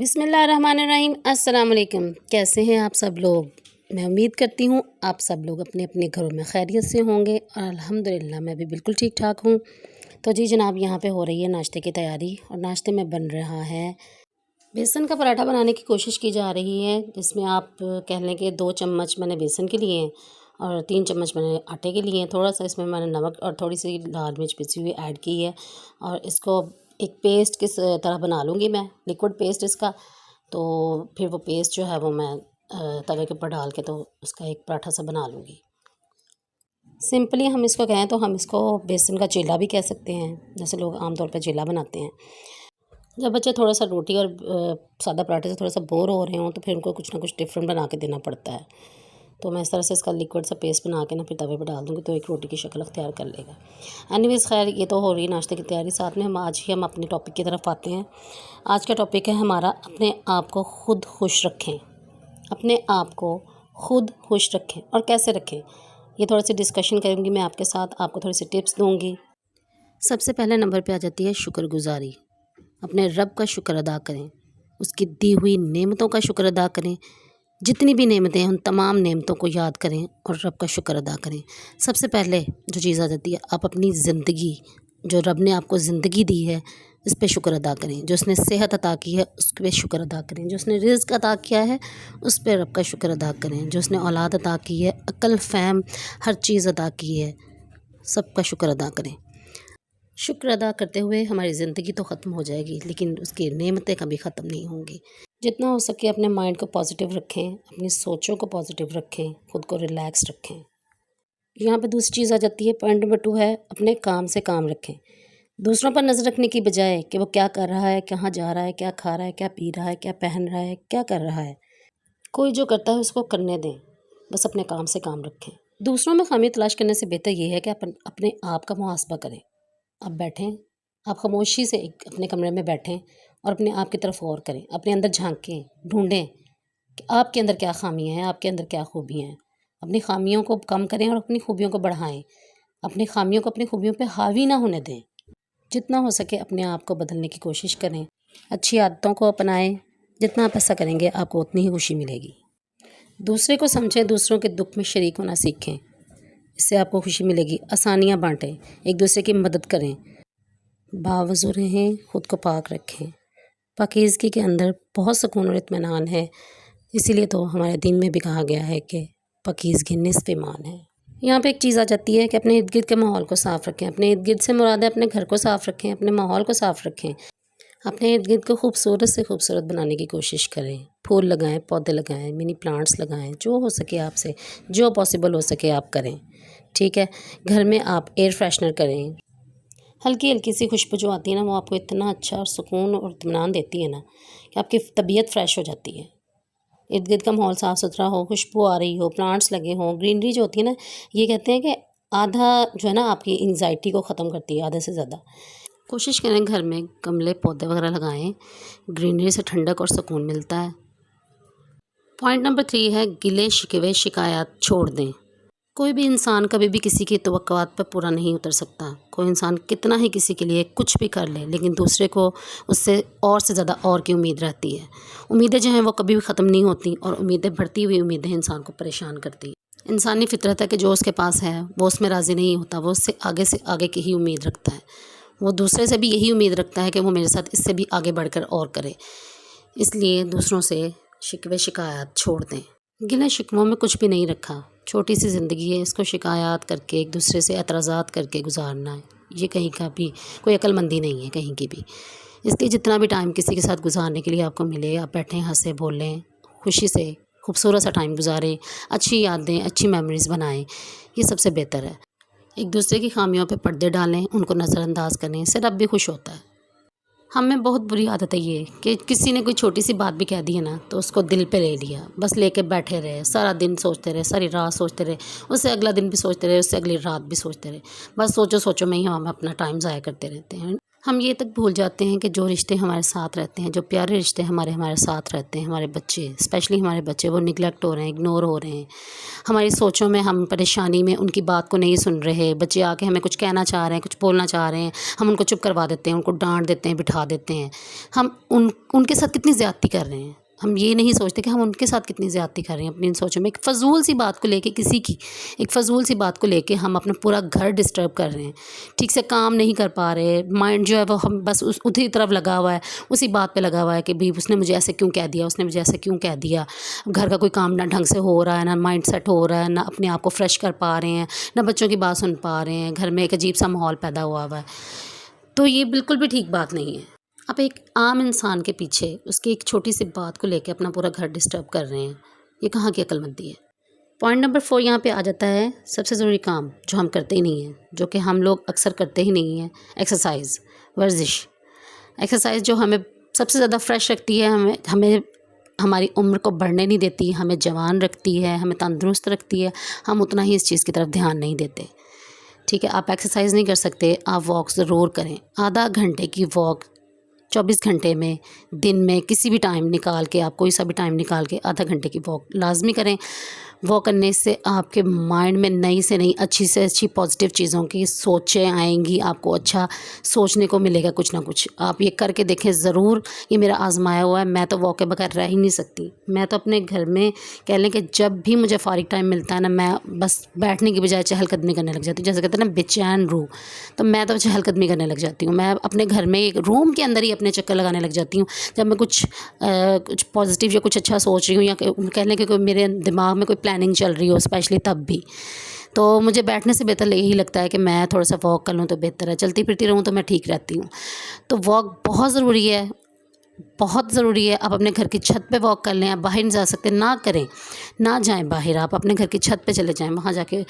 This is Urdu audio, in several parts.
بسم اللہ الرحمن الرحیم۔ السلام علیکم۔ کیسے ہیں آپ سب لوگ؟ میں امید کرتی ہوں آپ سب لوگ اپنے اپنے گھروں میں خیریت سے ہوں گے اور الحمدللہ میں بھی بالکل ٹھیک ٹھاک ہوں۔ تو جی جناب، یہاں پہ ہو رہی ہے ناشتے کی تیاری اور ناشتے میں بن رہا ہے بیسن کا پراٹھا بنانے کی کوشش کی جا رہی ہے، جس میں آپ کہہ لیں کہ 2 چمچ میں نے بیسن کے لیے ہیں اور 3 چمچ میں نے آٹے کے لیے ہیں۔ تھوڑا سا اس میں نے نمک اور تھوڑی سی لال مرچ پسی ہوئی ایڈ کی ہے اور اس کو ایک پیسٹ کس طرح بنا لوں گی میں، لیکوڈ پیسٹ اس کا۔ تو پھر وہ پیسٹ جو ہے وہ میں توے کے اوپر ڈال کے تو اس کا ایک پراٹھا سا بنا لوں گی۔ سمپلی ہم اس کو کہیں تو ہم اس کو بیسن کا چیلا بھی کہہ سکتے ہیں، جیسے لوگ عام طور پہ چیلا بناتے ہیں۔ جب بچے تھوڑا سا روٹی اور سادہ پراٹھے سے تھوڑا سا بور ہو رہے ہوں تو پھر ان کو کچھ نہ کچھ ڈفرینٹ بنا کے دینا پڑتا ہے۔ تو میں اس طرح سے اس کا لیکوڈ سا پیسٹ بنا کے پھر توے پہ ڈال دوں گی تو ایک روٹی کی شکل اختیار کر لے گا۔ اینیویز خیر، یہ تو ہو رہی ہے ناشتے کی تیاری، ساتھ میں ہم اپنے ٹاپک کی طرف آتے ہیں۔ آج کا ٹاپک ہے ہمارا اپنے آپ کو خود خوش رکھیں۔ اپنے آپ کو خود خوش رکھیں اور کیسے رکھیں، یہ تھوڑا سی ڈسکشن کروں گی میں آپ کے ساتھ، آپ کو تھوڑی سی ٹپس دوں گی۔ سب سے پہلے نمبر پہ آ جاتی ہے شکر گزاری۔ اپنے رب کا شکر ادا کریں، اس کی دی ہوئی نعمتوں کا شکر ادا کریں۔ جتنی بھی نعمتیں ہیں ان تمام نعمتوں کو یاد کریں اور رب کا شکر ادا کریں۔ سب سے پہلے جو چیز آ جاتی ہے، آپ اپنی زندگی، جو رب نے آپ کو زندگی دی ہے اس پہ شکر ادا کریں۔ جو اس نے صحت عطا کی ہے اس پہ شکر ادا کریں۔ جو اس نے رزق عطا کیا ہے اس پہ رب کا شکر ادا کریں۔ جو اس نے اولاد عطا کی ہے، عقل فہم ہر چیز عطا کی ہے، سب کا شکر ادا کریں۔ شکر ادا کرتے ہوئے ہماری زندگی تو ختم ہو جائے گی لیکن اس کی نعمتیں کبھی ختم نہیں ہوں گی۔ جتنا ہو سکے اپنے مائنڈ کو پازیٹیو رکھیں، اپنی سوچوں کو پازیٹیو رکھیں، خود کو ریلیکس رکھیں۔ یہاں پہ دوسری چیز آ جاتی ہے، پوائنٹ نمبر 2 ہے اپنے کام سے کام رکھیں۔ دوسروں پر نظر رکھنے کی بجائے کہ وہ کیا کر رہا ہے، کہاں جا رہا ہے، کیا کھا رہا ہے، کیا پی رہا ہے، کیا پہن رہا ہے، کیا کر رہا ہے، کوئی جو کرتا ہے اس کو کرنے دیں، بس اپنے کام سے کام رکھیں۔ دوسروں میں خامی تلاش کرنے سے بہتر یہ ہے کہ اپنے آپ کا محاسبہ کریں۔ آپ بیٹھیں، آپ خاموشی سے اپنے کمرے میں بیٹھیں اور اپنے آپ کی طرف غور کریں، اپنے اندر جھانکیں، ڈھونڈیں کہ آپ کے اندر کیا خامیاں ہیں، آپ کے اندر کیا خوبیاں ہیں۔ اپنی خامیوں کو کم کریں اور اپنی خوبیوں کو بڑھائیں۔ اپنی خامیوں کو اپنی خوبیوں پہ حاوی نہ ہونے دیں۔ جتنا ہو سکے اپنے آپ کو بدلنے کی کوشش کریں، اچھی عادتوں کو اپنائیں۔ جتنا آپ ایسا کریں گے آپ کو اتنی ہی خوشی ملے گی۔ دوسرے کو سمجھیں، دوسروں کے دکھ میں شریک ہونا سیکھیں، اس سے آپ کو خوشی ملے گی۔ آسانیاں بانٹیں، ایک دوسرے کی مدد کریں۔ باوضو رہیں، خود کو پاک رکھیں۔ پاکیزگی کے اندر بہت سکون اور اطمینان ہے، اسی لیے تو ہمارے دین میں بھی کہا گیا ہے کہ پاکیزگی نصف ایمان ہے۔ یہاں پہ ایک چیز آ جاتی ہے کہ اپنے ارد گرد کے ماحول کو صاف رکھیں۔ اپنے ارد گرد سے مراد ہے اپنے گھر کو صاف رکھیں، اپنے ماحول کو صاف رکھیں۔ اپنے ارد گرد کو خوبصورت سے خوبصورت بنانے کی کوشش کریں۔ پھول لگائیں، پودے لگائیں، منی پلانٹس لگائیں، جو ہو سکے آپ سے، جو پاسبل ہو سکے آپ کریں، ٹھیک ہے۔ گھر میں آپ ایئر فریشنر کریں۔ ہلکی ہلکی سی خوشبو جو آتی ہے نا، وہ آپ کو اتنا اچھا اور سکون اور اطمینان دیتی ہے نا کہ آپ کی طبیعت فریش ہو جاتی ہے۔ ارد گرد کا ماحول صاف ستھرا ہو، خوشبو آ رہی ہو، پلانٹس لگے ہوں، گرینری جو ہوتی ہے نا، یہ کہتے ہیں کہ آدھا جو ہے نا آپ کی انگزائٹی کو ختم کرتی ہے، آدھے سے زیادہ۔ کوشش کریں گھر میں گملے پودے وغیرہ لگائیں، گرینری سے ٹھنڈک اور سکون ملتا ہے۔ پوائنٹ نمبر 3 ہے گلے شکوے شکایات چھوڑ دیں۔ کوئی بھی انسان کبھی بھی کسی کی توقعات پر پورا نہیں اتر سکتا۔ کوئی انسان کتنا ہی کسی کے لیے کچھ بھی کر لے لیکن دوسرے کو اس سے زیادہ اور کی امید رہتی ہے۔ امیدیں جو ہیں وہ کبھی بھی ختم نہیں ہوتی اور امیدیں، بڑھتی ہوئی امیدیں انسان کو پریشان کرتی ہیں۔ انسانی فطرت ہے کہ جو اس کے پاس ہے وہ اس میں راضی نہیں ہوتا، وہ اس سے آگے کی ہی امید رکھتا ہے۔ وہ دوسرے سے بھی یہی امید رکھتا ہے کہ وہ میرے ساتھ اس سے بھی آگے بڑھ کر اور کرے۔ اس لیے دوسروں سے شکوے شکایات چھوڑ دیں۔ گلے شکووں میں کچھ بھی نہیں رکھا، چھوٹی سی زندگی ہے، اس کو شکایات کر کے ایک دوسرے سے اعتراضات کر کے گزارنا ہے، یہ کہیں کا بھی کوئی عقل مندی نہیں ہے کہیں کی بھی۔ اس لیے جتنا بھی ٹائم کسی کے ساتھ گزارنے کے لیے آپ کو ملے، آپ بیٹھیں، ہنسیں، بولیں، خوشی سے خوبصورت سا ٹائم گزاریں، اچھی یادیں، اچھی میموریز بنائیں، یہ سب سے بہتر ہے۔ ایک دوسرے کی خامیوں پہ پردے ڈالیں، ان کو نظر انداز کریں، اس سے رب بھی خوش ہوتا ہے۔ ہم میں بہت بری عادت ہے یہ کہ کسی نے کوئی چھوٹی سی بات بھی کہہ دی ہے نا تو اس کو دل پہ لے لیا، بس لے کے بیٹھے رہے، سارا دن سوچتے رہے، ساری رات سوچتے رہے، اس سے اگلا دن بھی سوچتے رہے، اس سے اگلی رات بھی سوچتے رہے، بس سوچو میں ہی ہم اپنا ٹائم ضائع کرتے رہتے ہیں۔ ہم یہ تک بھول جاتے ہیں کہ جو رشتے ہمارے ساتھ رہتے ہیں، جو پیارے رشتے ہمارے ساتھ رہتے ہیں، ہمارے بچے اسپیشلی ہمارے بچے، وہ نگلیکٹ ہو رہے ہیں، اگنور ہو رہے ہیں۔ ہماری سوچوں میں، ہم پریشانی میں ان کی بات کو نہیں سن رہے۔ بچے آ کے ہمیں کچھ کہنا چاہ رہے ہیں، کچھ بولنا چاہ رہے ہیں، ہم ان کو چپ کروا دیتے ہیں، ان کو ڈانٹ دیتے ہیں، بٹھا دیتے ہیں۔ ہم ان کے ساتھ کتنی زیادتی کر رہے ہیں، ہم یہ نہیں سوچتے کہ ہم ان کے ساتھ کتنی زیادتی کر رہے ہیں اپنی ان سوچوں میں۔ ایک فضول سی بات کو لے کے، کسی کی ایک فضول سی بات کو لے کے ہم اپنا پورا گھر ڈسٹرب کر رہے ہیں، ٹھیک سے کام نہیں کر پا رہے، مائنڈ جو ہے وہ ہم بس اسی طرف لگا ہوا ہے، اسی بات پہ لگا ہوا ہے کہ بھئی اس نے مجھے ایسے کیوں کہہ دیا، اس نے مجھے ایسے کیوں کہہ دیا۔ گھر کا کوئی کام نہ ڈھنگ سے ہو رہا ہے، نہ مائنڈ سیٹ ہو رہا ہے، نہ اپنے آپ کو فریش کر پا رہے ہیں، نہ بچوں کی بات سن پا رہے ہیں، گھر میں ایک عجیب سا ماحول پیدا ہوا ہوا ہے۔ تو یہ بالکل بھی ٹھیک بات نہیں ہے۔ آپ ایک عام انسان کے پیچھے اس کی ایک چھوٹی سی بات کو لے کے اپنا پورا گھر ڈسٹرب کر رہے ہیں، یہ کہاں کی عقل مندی ہے۔ پوائنٹ نمبر 4 یہاں پہ آ جاتا ہے، سب سے ضروری کام جو ہم کرتے ہی نہیں ہیں، جو کہ ہم لوگ اکثر کرتے ہی نہیں ہیں، ایکسرسائز، ورزش۔ ایکسرسائز جو ہمیں سب سے زیادہ فریش رکھتی ہے، ہمیں ہماری عمر کو بڑھنے نہیں دیتی، ہمیں جوان رکھتی ہے، ہمیں تندرست رکھتی ہے، ہم اتنا ہی اس چیز کی طرف دھیان نہیں دیتے۔ ٹھیک ہے، آپ ایکسرسائز نہیں کر سکتے، آپ واک ضرور کریں۔ آدھا گھنٹے کی واک 24 گھنٹے میں، دن میں کسی بھی ٹائم نکال کے، آپ کوئی سا بھی ٹائم نکال کے آدھا گھنٹے کی واک لازمی کریں۔ واک کرنے سے آپ کے مائنڈ میں نئی سے نئی، اچھی سے اچھی پازیٹیو چیزوں کی سوچیں آئیں گی، آپ کو اچھا سوچنے کو ملے گا کچھ نہ کچھ۔ آپ یہ کر کے دیکھیں ضرور، یہ میرا آزمایا ہوا ہے، میں تو واک کے بغیر رہ ہی نہیں سکتی۔ میں تو اپنے گھر میں کہہ لیں کہ جب بھی مجھے فارغ ٹائم ملتا ہے نا، میں بس بیٹھنے کی بجائے چہل قدمی کرنے لگ جاتی ہوں، جیسے کہتے ہیں نا بے چین روح، تو میں تو چہل قدمی کرنے لگ جاتی ہوں۔ میں اپنے گھر میں ایک روم کے اندر ہی اپنے چکر لگانے لگ جاتی ہوں جب میں کچھ پازیٹیو یا کچھ اچھا سوچ رہی ہوں، یا کہہ لیں کہ کوئی میرے دماغ میں کوئی پلاننگ چل رہی ہو، اسپیشلی تب بھی تو مجھے بیٹھنے سے بہتر یہی لگتا ہے کہ میں تھوڑا سا واک کر لوں تو بہتر ہے، چلتی پھرتی رہوں تو میں ٹھیک رہتی ہوں۔ تو واک بہت ضروری ہے، بہت ضروری ہے۔ آپ اپنے گھر کی چھت پہ واک کر لیں، آپ باہر نہیں جا سکتے نہ کریں، نہ جائیں باہر، آپ اپنے گھر کی چھت پہ چلے جائیں، وہاں جا کے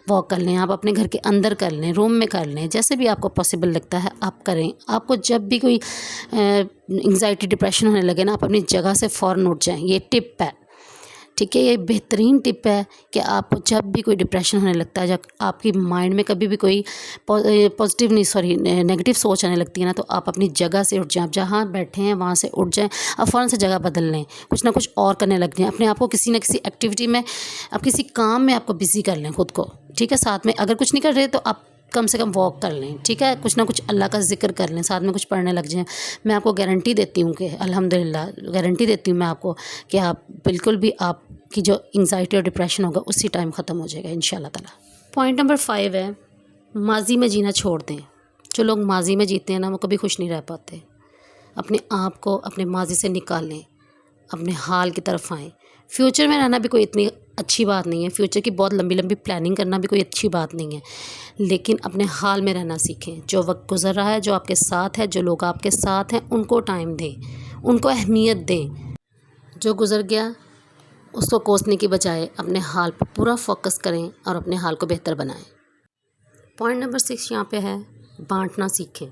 واک کر لیں۔ آپ اپنے گھر کے اندر کر لیں، روم میں کر لیں، جیسے بھی آپ کو پاسبل لگتا ہے آپ کریں۔ آپ کو جب بھی کوئی انگزائٹی ڈپریشن ہونے لگے نا، آپ اپنی جگہ سے فوراً اٹھ جائیں، یہ ٹپ ہے، ٹھیک ہے، یہ بہترین ٹپ ہے کہ آپ کو جب بھی کوئی ڈپریشن ہونے لگتا ہے، جب آپ کی مائنڈ میں کبھی بھی کوئی پازیٹیو نہیں، سوری نیگیٹو سوچ آنے لگتی ہے نا، تو آپ اپنی جگہ سے اٹھ جائیں، آپ جہاں بیٹھے ہیں وہاں سے اٹھ جائیں، آپ فوراً سے جگہ بدل لیں، کچھ نہ کچھ اور کرنے لگ جائیں، اپنے آپ کو کسی نہ کسی ایکٹیویٹی میں، آپ کسی کام میں آپ کو بزی کر لیں خود کو، ٹھیک ہے۔ ساتھ میں اگر کچھ نہیں کر رہے تو آپ کم سے کم واک کر لیں، ٹھیک ہے، کچھ نہ کچھ اللہ کا ذکر کر لیں، ساتھ میں کچھ پڑھنے لگ جائیں۔ میں آپ کو گارنٹی دیتی ہوں کہ الحمدللہ گارنٹی دیتی ہوں میں آپ کو کہ آپ بالکل بھی آپ کی جو انگزائٹی اور ڈپریشن ہوگا اسی ٹائم ختم ہو جائے گا انشاءاللہ تعالیٰ۔ پوائنٹ نمبر 5 ہے، ماضی میں جینا چھوڑ دیں۔ جو لوگ ماضی میں جیتے ہیں نا، وہ کبھی خوش نہیں رہ پاتے۔ اپنے آپ کو اپنے ماضی سے نکالیں، اپنے حال کی طرف آئیں۔ فیوچر میں رہنا بھی کوئی اتنی اچھی بات نہیں ہے، فیوچر کی بہت لمبی لمبی پلاننگ کرنا بھی کوئی اچھی بات نہیں ہے، لیکن اپنے حال میں رہنا سیکھیں۔ جو وقت گزر رہا ہے، جو آپ کے ساتھ ہے، جو لوگ آپ کے ساتھ ہیں، ان کو ٹائم دیں، ان کو اہمیت دیں۔ جو گزر گیا اس کو کوسنے کی بجائے اپنے حال پر پورا فوکس کریں اور اپنے حال کو بہتر بنائیں۔ پوائنٹ نمبر 6 یہاں پہ ہے، بانٹنا سیکھیں۔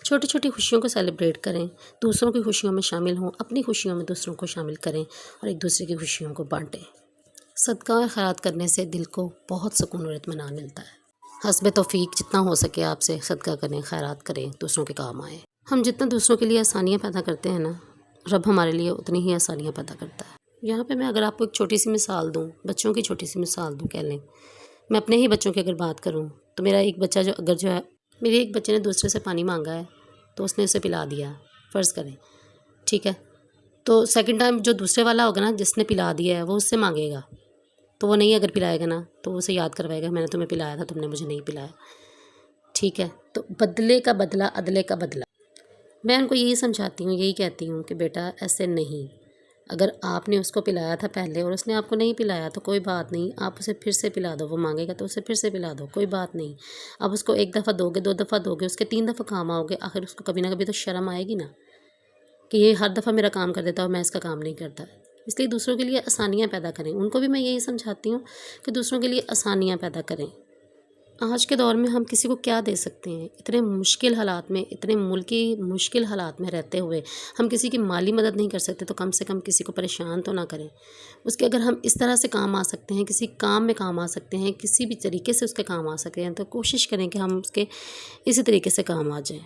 چھوٹی چھوٹی خوشیوں کو سیلیبریٹ کریں، دوسروں کی خوشیوں میں شامل ہوں، اپنی خوشیوں میں دوسروں کو شامل کریں اور ایک دوسرے کی خوشیوں کو بانٹیں۔ صدقہ اور خیرات کرنے سے دل کو بہت سکون اور اطمینان ملتا ہے۔ حسب توفیق جتنا ہو سکے آپ سے صدقہ کریں، خیرات کریں، دوسروں کے کام آئیں۔ ہم جتنا دوسروں کے لیے آسانیاں پیدا کرتے ہیں نا، رب ہمارے لیے اتنی ہی آسانیاں پیدا کرتا ہے۔ یہاں پہ میں اگر آپ کو ایک چھوٹی سی مثال دوں، بچوں کی چھوٹی سی مثال دوں، کہہ لیں میں اپنے ہی بچوں کی اگر بات کروں تو میرا ایک بچہ جو ہے، میرے ایک بچے نے دوسرے سے پانی مانگا ہے تو اس نے اسے پلا دیا، فرض کریں، ٹھیک ہے، تو سیکنڈ ٹائم جو دوسرے والا ہوگا نا، جس نے پلا دیا ہے، وہ اس سے مانگے گا، تو وہ نہیں اگر پلائے گا نا تو وہ اسے یاد کروائے گا میں نے تمہیں پلایا تھا، تم نے مجھے نہیں پلایا، ٹھیک ہے۔ تو بدلے کا بدلہ عدلے کا بدلہ، میں ان کو یہی سمجھاتی ہوں، یہی کہتی ہوں کہ بیٹا ایسے نہیں، اگر آپ نے اس کو پلایا تھا پہلے اور اس نے آپ کو نہیں پلایا تو کوئی بات نہیں، آپ اسے پھر سے پلا دو، وہ مانگے گا تو اسے پھر سے پلا دو، کوئی بات نہیں۔ آپ اس کو 1 دفعہ دو گے، 2 دفعہ دو گے، اس کے 3 دفعہ کام آؤ گے، آخر اس کو کبھی نہ کبھی تو شرم آئے گی نا کہ یہ ہر دفعہ میرا کام کر دیتا ہے اور میں اس کا کام نہیں کرتا۔ اس لیے دوسروں کے لیے آسانیاں پیدا کریں، ان کو بھی میں یہی سمجھاتی ہوں کہ دوسروں کے لیے آسانیاں پیدا کریں۔ آج کے دور میں ہم کسی کو کیا دے سکتے ہیں؟ اتنے مشکل حالات میں، اتنے ملکی مشکل حالات میں رہتے ہوئے ہم کسی کی مالی مدد نہیں کر سکتے تو کم سے کم کسی کو پریشان تو نہ کریں۔ اس کے اگر ہم اس طرح سے کام آ سکتے ہیں، کسی کام میں کام آ سکتے ہیں، کسی بھی طریقے سے اس کے کام آ سکتے ہیں تو کوشش کریں کہ ہم اس کے اسی طریقے سے کام آ جائیں۔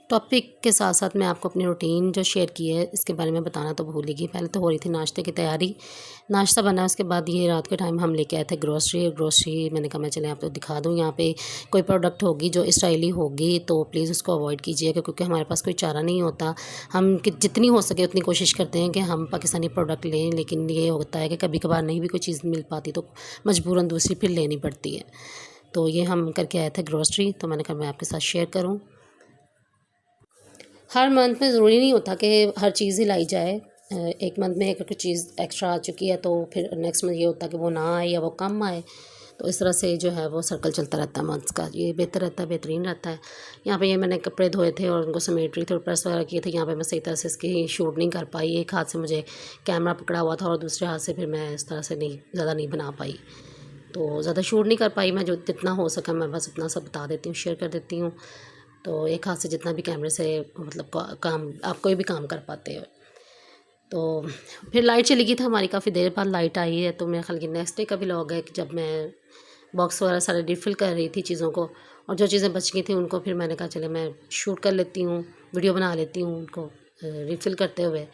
ٹاپک کے ساتھ ساتھ میں آپ کو اپنی روٹین جو شیئر کی ہے اس کے بارے میں بتانا تو بھول ہی گئی۔ پہلے تو ہو رہی تھی ناشتے کی تیاری، ناشتہ بنا، اس کے بعد یہ رات کے ٹائم ہم لے کے آئے تھے گروسری میں نے کہا میں چلیں آپ کو دکھا دوں، یہاں پہ کوئی پروڈکٹ ہوگی جو اسٹائلی ہوگی تو پلیز اس کو اوائڈ کیجیے گا، کیونکہ ہمارے پاس کوئی چارہ نہیں ہوتا۔ ہم جتنی ہو سکے اتنی کوشش کرتے ہیں کہ ہم پاکستانی پروڈکٹ لیں، لیکن یہ ہوتا ہے کہ کبھی کبھار نہیں بھی کوئی چیز مل پاتی تو مجبوراً دوسری پھر لینی پڑتی ہے۔ تو یہ ہم کر کے آئے تھے گروسری، تو میں نے کہا میں آپ کے ساتھ شیئر کروں۔ ہر منتھ میں ضروری نہیں ہوتا کہ ہر چیز ہی لائی جائے، ایک منتھ میں اگر کوئی چیز ایکسٹرا آ چکی ہے تو پھر نیکسٹ منتھ یہ ہوتا ہے کہ وہ نہ آئے یا وہ کم آئے، تو اس طرح سے جو ہے وہ سرکل چلتا رہتا ہے منتھس کا، یہ بہتر رہتا ہے، بہترین رہتا ہے۔ یہاں پہ یہ میں نے کپڑے دھوئے تھے اور ان کو سمیٹ رہی تھی اور پریس وغیرہ کیے تھے، یہاں پہ میں صحیح طرح سے اس کی شوٹ نہیں کر پائی، ایک ہاتھ سے مجھے کیمرہ پکڑا ہوا تھا اور دوسرے ہاتھ سے پھر میں اس طرح سے زیادہ نہیں بنا پائی، تو زیادہ شوٹ نہیں کر پائی میں، جو جتنا ہو سکا میں بس اتنا سا بتا دیتی ہوں، شیئر کر دیتی ہوں۔ تو ایک ہاتھ سے جتنا بھی کیمرے سے مطلب کام آپ کوئی بھی کام کر پاتے ہو۔ تو پھر لائٹ چلی گئی تھی ہماری، کافی دیر بعد لائٹ آئی ہے، تو میرے خیال کی نیکسٹ ڈے کا بھی لاگ ہے کہ جب میں باکس وغیرہ سارے ریفل کر رہی تھی چیزوں کو، اور جو چیزیں بچ گئی تھیں ان کو پھر میں نے کہا چلے میں شوٹ کر لیتی ہوں، ویڈیو بنا لیتی ہوں ان کو ریفل کرتے ہوئے۔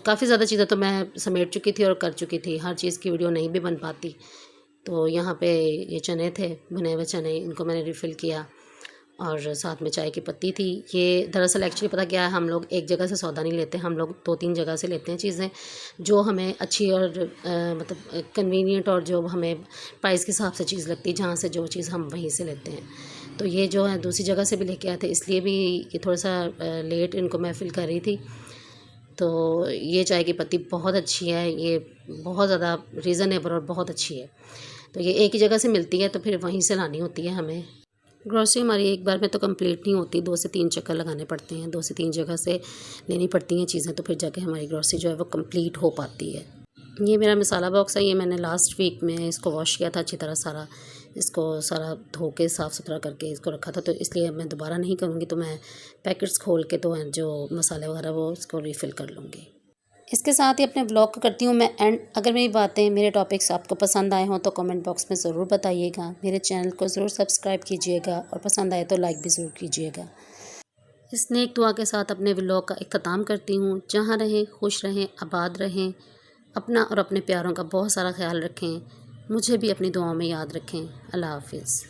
کافی زیادہ چیزیں تو میں سمیٹ چکی تھی اور کر چکی تھی، ہر چیز کی ویڈیو نہیں بھی بن پاتی۔ تو یہاں پہ یہ چنے تھے، بنے ہوئے چنے، ان کو میں نے ریفل کیا، اور ساتھ میں چائے کی پتی تھی۔ یہ دراصل ایکچولی پتہ کیا ہے، ہم لوگ ایک جگہ سے سودا نہیں لیتے، ہم لوگ 2-3 جگہ سے لیتے ہیں چیزیں، جو ہمیں اچھی اور مطلب کنوینئنٹ اور جو ہمیں پرائز کے حساب سے چیز لگتی ہے، جہاں سے جو چیز ہم وہیں سے لیتے ہیں۔ تو یہ جو ہے دوسری جگہ سے بھی لے کے آئے تھے، اس لیے بھی یہ تھوڑا سا لیٹ ان کو میں فل کر رہی تھی۔ تو یہ چائے کی پتی بہت اچھی ہے، یہ بہت زیادہ ریزنیبل اور بہت اچھی ہے، تو یہ ایک ہی جگہ سے ملتی ہے تو پھر وہیں سے لانی ہوتی ہے ہمیں۔ گروسری ہماری ایک بار میں تو کمپلیٹ نہیں ہوتی، 2 سے 3 چکر لگانے پڑتے ہیں، 2 سے 3 جگہ سے لینی پڑتی ہیں چیزیں، تو پھر جا کے ہماری گروسری جو ہے وہ کمپلیٹ ہو پاتی ہے۔ یہ میرا مسالہ باکس ہے، یہ میں نے لاسٹ ویک میں اس کو واش کیا تھا اچھی طرح، سارا اس کو سارا دھو کے صاف ستھرا کر کے اس کو رکھا تھا، تو اس لیے اب میں دوبارہ نہیں کروں گی، تو میں پیکٹس کھول کے تو جو مسالے وغیرہ وہ اس کو ریفل کر لوں گی۔ اس کے ساتھ ہی اپنے بلاگ کو کرتی ہوں میں اینڈ۔ اگر میری باتیں، میرے ٹاپکس آپ کو پسند آئے ہوں تو کمنٹ باکس میں ضرور بتائیے گا، میرے چینل کو ضرور سبسکرائب کیجیے گا، اور پسند آئے تو لائک بھی ضرور کیجیے گا۔ اس نیک دعا کے ساتھ اپنے بلاگ کا اختتام کرتی ہوں۔ جہاں رہیں خوش رہیں، آباد رہیں، اپنا اور اپنے پیاروں کا بہت سارا خیال رکھیں، مجھے بھی اپنی دعاؤں میں یاد رکھیں۔ اللہ حافظ۔